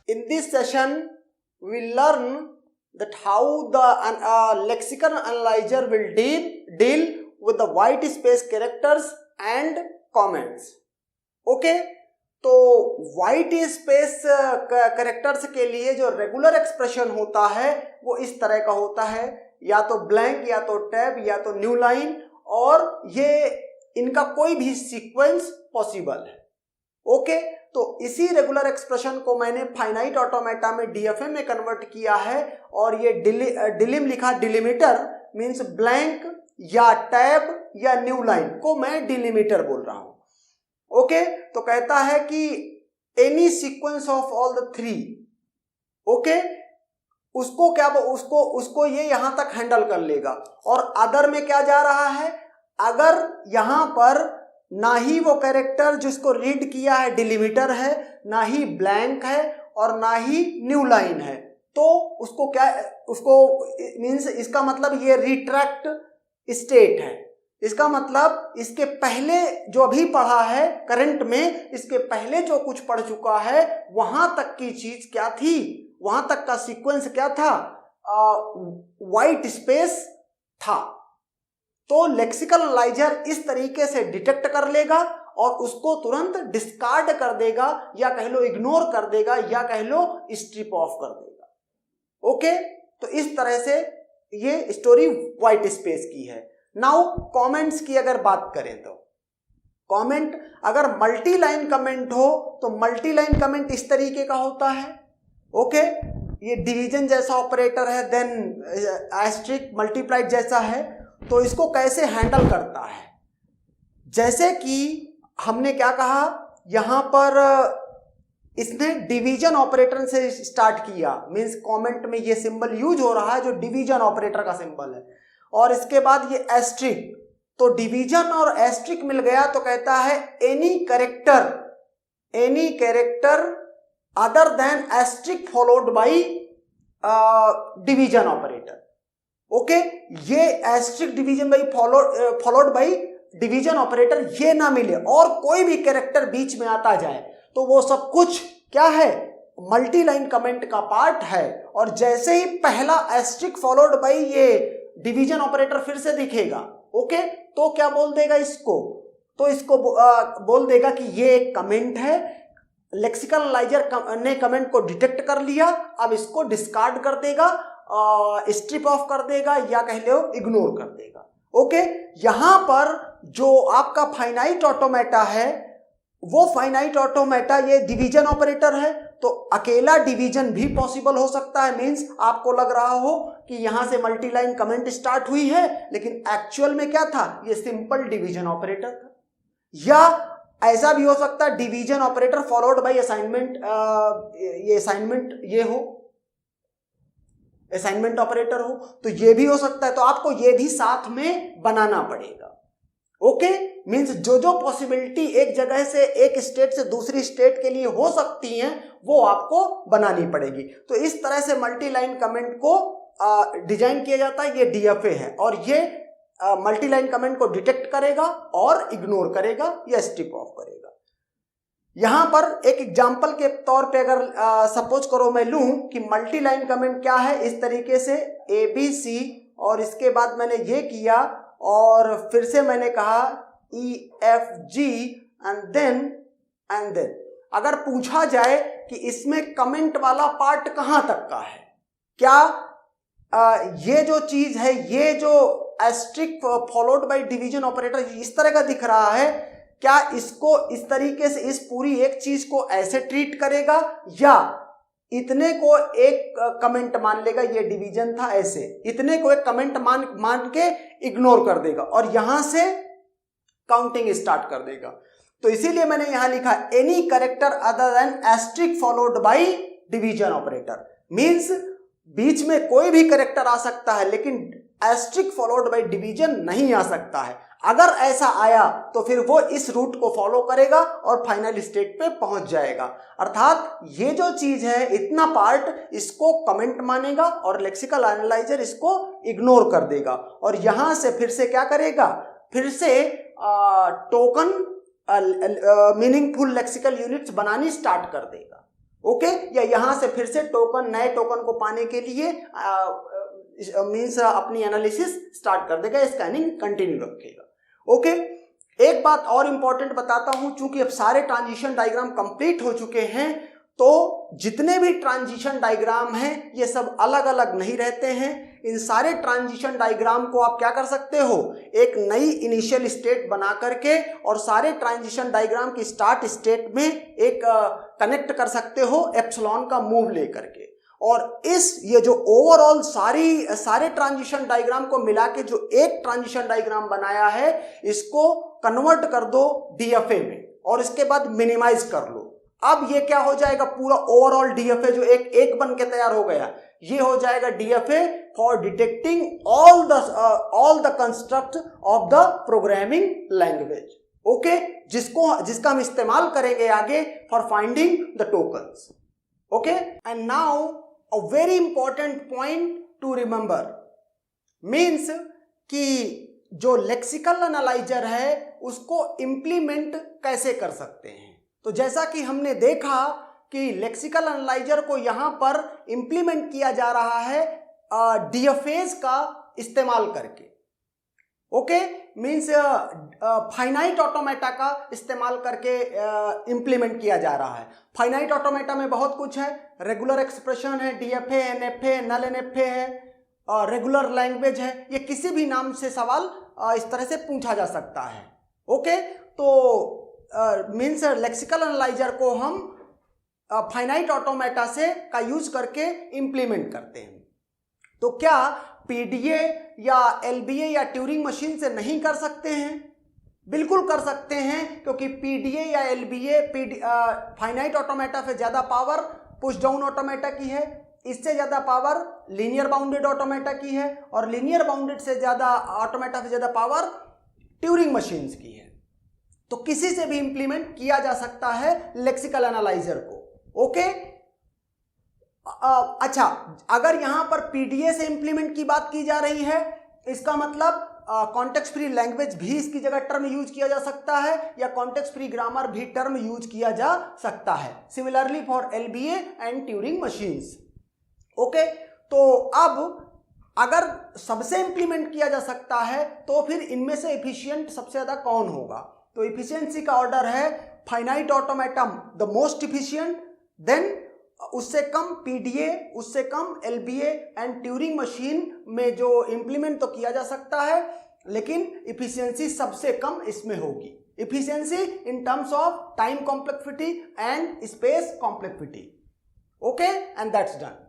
In this session, we learn that how the lexical analyzer will deal with the white space characters and comments. Okay, तो white space characters के लिए जो regular expression होता है वो इस तरह का होता है, या तो ब्लैंक, या तो टैब, या तो न्यू लाइन, और ये इनका कोई भी सीक्वेंस पॉसिबल है. ओके, तो इसी रेगुलर एक्सप्रेशन को मैंने फाइनाइट ऑटोमेटा में डीएफए में कन्वर्ट किया है, और ये डिलिम लिखा, डिलिमिटर मीन्स ब्लैंक या टैब या न्यू लाइन को मैं डिलिमिटर बोल रहा हूं. ओके, तो कहता है कि any sequence of all the three. Okay, उसको क्या, उसको ये यहां तक हैंडल कर लेगा. और अदर में क्या जा रहा है, अगर यहां पर ना ही वो कैरेक्टर जिसको रीड किया है डिलिमिटर है, ना ही ब्लैंक है, और ना ही न्यू लाइन है, तो उसको क्या, उसको मीन्स इसका मतलब ये रिट्रैक्ट स्टेट है. इसका मतलब इसके पहले जो अभी पढ़ा है करंट में, इसके पहले जो कुछ पढ़ चुका है वहां तक की चीज क्या थी, वहां तक का सीक्वेंस क्या था, वाइट स्पेस था. तो लेक्सिकल एनालाइजर इस तरीके से डिटेक्ट कर लेगा और उसको तुरंत डिस्कार्ड कर देगा, या कह लो इग्नोर कर देगा, या कह लो स्ट्रिप ऑफ कर देगा. ओके, तो इस तरह से ये स्टोरी वाइट स्पेस की है. नाउ कमेंट्स की अगर बात करें तो कमेंट, अगर मल्टी लाइन कमेंट हो तो मल्टी लाइन कमेंट इस तरीके का होता है. ओके, ये डिवीजन जैसा ऑपरेटर है, देन एस्ट्रिक मल्टीप्लाइड जैसा है. तो इसको कैसे हैंडल करता है, जैसे कि हमने क्या कहा, यहां पर इसने डिवीजन ऑपरेटर से स्टार्ट किया, मींस कमेंट में ये सिंबल यूज हो रहा है जो डिवीजन ऑपरेटर का सिंबल है, और इसके बाद ये एस्ट्रिक. तो डिवीजन और एस्ट्रिक मिल गया तो कहता है any character other than asterisk followed by division operator. Okay, ये asterisk division by followed by division operator ये ना मिले और कोई भी कैरेक्टर बीच में आता जाए तो वो सब कुछ क्या है, मल्टी लाइन कमेंट का पार्ट है. और जैसे ही पहला एस्ट्रिक फॉलोड बाई ये डिवीजन ऑपरेटर फिर से दिखेगा, ओके, तो क्या बोल देगा इसको, तो इसको बोल देगा कि ये एक कमेंट है. लेक्सिकल एनालाइजर ने कमेंट को डिटेक्ट कर लिया, अब इसको डिस्कार्ड कर देगा, स्ट्रिप ऑफ कर देगा, या कह लो इग्नोर कर देगा. ओके, यहां पर जो आपका फाइनाइट ऑटोमेटा है वो फाइनाइट ऑटोमेटा ये डिवीजन ऑपरेटर है, तो अकेला डिवीजन भी पॉसिबल हो सकता है. मींस आपको लग रहा हो कि यहां से मल्टी लाइन कमेंट स्टार्ट हुई है, लेकिन एक्चुअल में क्या था, ये सिंपल डिवीजन ऑपरेटर था. या ऐसा भी हो सकता है division operator followed by assignment, ये असाइनमेंट ये हो, असाइनमेंट ऑपरेटर हो, तो ये भी हो सकता है. तो आपको ये भी साथ में बनाना पड़ेगा. ओके, मींस जो पॉसिबिलिटी एक जगह से, एक स्टेट से दूसरी स्टेट के लिए हो सकती हैं वो आपको बनानी पड़ेगी. तो इस तरह से मल्टी लाइन कमेंट को डिजाइन किया जाता है. ये डीएफए है, और ये मल्टी लाइन कमेंट को डिटेक्ट करेगा और इग्नोर करेगा या स्ट्रिप ऑफ करेगा. यहां पर एक एग्जांपल के तौर पे अगर सपोज करो मैं लूं कि मल्टी लाइन कमेंट क्या है, इस तरीके से ABC, और इसके बाद मैंने ये किया, और फिर से मैंने कहा EFG एंड देन. अगर पूछा जाए कि इसमें कमेंट वाला पार्ट कहां तक का है, क्या ये जो चीज है, ये जो asterisk followed by division operator इस तरह का दिख रहा है, क्या इसको इस तरीके से इस पूरी एक चीज को ऐसे ट्रीट करेगा, या इतने को एक कमेंट मान लेगा, ये डिवीजन था ऐसे, इतने को एक कमेंट मान के इग्नोर कर देगा और यहां से काउंटिंग स्टार्ट कर देगा. तो इसीलिए मैंने यहां लिखा any character other than asterisk followed by division operator. Means बीच में कोई भी कैरेक्टर आ सकता है, लेकिन एस्ट्रिक फॉलोड बाय डिवीजन नहीं आ सकता है. अगर ऐसा आया तो फिर वो इस रूट को फॉलो करेगा और फाइनल स्टेट पे पहुंच जाएगा. अर्थात ये जो चीज है, इतना पार्ट इसको कमेंट मानेगा और लेक्सिकल एनालाइजर इसको इग्नोर कर देगा, और यहां से फिर से क्या करेगा, फिर से टोकन मीनिंगफुल लेक्सिकल यूनिट्स बनानी स्टार्ट कर देगा. ओके, या यहाँ से फिर से टोकन, नए टोकन को पाने के लिए मीन्स अपनी एनालिसिस स्टार्ट कर देगा, स्कैनिंग कंटिन्यू रखेगा। ओके, एक बात और इंपॉर्टेंट बताता हूं, चूंकि अब सारे ट्रांजिशन डायग्राम कंप्लीट हो चुके हैं, तो जितने भी ट्रांजिशन डायग्राम हैं ये सब अलग अलग नहीं रहते हैं। इन सारे ट्रांजिशन डायग्राम को आप क्या कर सकते हो, एक नई इनिशियल स्टेट बना करके और सारे ट्रांजिशन डायग्राम की स्टार्ट स्टेट में एक कनेक्ट कर सकते हो एप्सिलॉन का मूव लेकर के। और ये जो ओवरऑल सारे ट्रांजिशन डायग्राम को मिला के जो एक ट्रांजिशन डायग्राम बनाया है, इसको कन्वर्ट कर दो डीएफए में और इसके बाद मिनिमाइज कर लो। अब ये क्या हो जाएगा, पूरा ओवरऑल डीएफए जो एक बन के तैयार हो गया, ये हो जाएगा DFA for detecting all the construct of the programming language. Okay, जिसका हम इस्तेमाल करेंगे आगे for finding the tokens. Okay, and now a very important point two remember means कि जो लेक्सिकल एनालाइजर है उसको इंप्लीमेंट कैसे कर सकते हैं। तो जैसा कि हमने देखा कि लेक्सिकल एनालाइजर को यहां पर इंप्लीमेंट किया जा रहा है डीएफएस का इस्तेमाल करके। ओके, मीन्स फाइनाइट ऑटोमेटा का इस्तेमाल करके इंप्लीमेंट किया जा रहा है। फाइनाइट ऑटोमेटा में बहुत कुछ है, रेगुलर एक्सप्रेशन है, डीएफए, एनएफए, नल एनएफए है, रेगुलर लैंग्वेज है, ये किसी भी नाम से सवाल इस तरह से पूछा जा सकता है। ओके, तो मीन्स लेक्सिकल एनालाइजर को हम फाइनाइट ऑटोमेटा से का यूज करके इंप्लीमेंट करते हैं। तो क्या पीडीए या एलबीए या ट्यूरिंग मशीन से नहीं कर सकते हैं? बिल्कुल कर सकते हैं, क्योंकि पीडीए या एलबीए फाइनाइट ऑटोमेटा से ज़्यादा पावर पुश डाउन ऑटोमेटा की है, इससे ज़्यादा पावर लीनियर बाउंडेड ऑटोमेटा की है, और लीनियर बाउंडेड से ज़्यादा ऑटोमेटा से ज़्यादा पावर ट्यूरिंग मशीन्स की है। तो किसी से भी इंप्लीमेंट किया जा सकता है लेक्सिकल एनालाइजर को। ओके, अच्छा, अगर यहां पर पीडीए से इंप्लीमेंट की बात की जा रही है, इसका मतलब कॉन्टेक्स्ट फ्री लैंग्वेज भी इसकी जगह टर्म यूज किया जा सकता है, या कॉन्टेक्स्ट फ्री ग्रामर भी टर्म यूज किया जा सकता है, similarly for LBA and Turing machines. Okay, तो अब अगर सबसे इंप्लीमेंट किया जा सकता है तो फिर इनमें से एफिशिएंट सबसे ज्यादा कौन होगा? तो इफिशियंसी का ऑर्डर है finite automata the most efficient, then उससे कम पीडीए, उससे कम एलबीए एंड ट्यूरिंग मशीन में जो इंप्लीमेंट तो किया जा सकता है, लेकिन इफिशियंसी सबसे कम इसमें होगी। Efficiency in terms of time complexity and space complexity. Okay, and that's done.